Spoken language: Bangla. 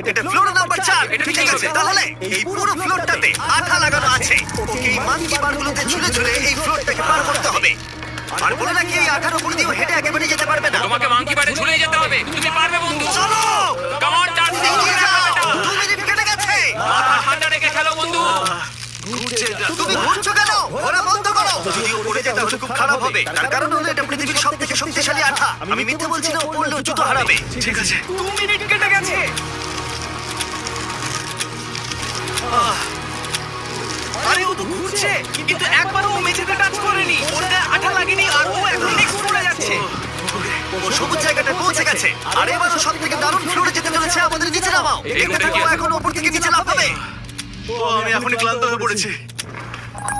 এটা ফ্লোর নাম্বার 4। ঠিক আছে, তাহলে এই পুরো ফ্লোরটাতে আঠা লাগানো আছে। ওকে এই মাঙ্কি বারগুলোতে ঝুলে ঝুলে এই ফ্লোরটাকে পার করতে হবে। আর বলে নাকি এই আঠার উপর দিয়ে হেঁটে একেবারে যেতে পারবে না। তোমাকে মাংকি বারে ঝুলে যেতে হবে। তুমি পারবে বন্ধু। চলো, কাম অন, টার্ন। এগিয়ে যাও। 2 মিনিট কেটে গেছে। মাথা ঠান্ডা রেখে খেলো বন্ধু। তুমি ঘুরছো কেন? ওরা বন্ধ করো। যদি ও পড়ে যায় তাহলে খুব খারাপ হবে। তার কারণ হলো এটা পৃথিবীর সবথেকে শক্তিশালী আঠা। আমি মিথ্যে বলছি না, ও পড়লেও জুতো হারাবে। ঠিক আছে। 2 মিনিট কেটে গেছে। আরে ও তো ঘুরছে, কিন্তু একবারও ও মেঝেতে টাচ করেনি। ওর গায়ে আঠা লাগেনি আর ও এখন নেক্সট ফ্লোরে যাচ্ছে। ও সবুজ জায়গাটা পৌঁছে গেছে। আর এবারও সব থেকে দারুণ ফ্লোরে যেতে চলেছে। আমাদের নিচে নামাও। দেখতে থাকো, এখন ওপর থেকে নিচে লাফাবে। আমি এখনই ক্লান্ত হয়ে পড়েছি।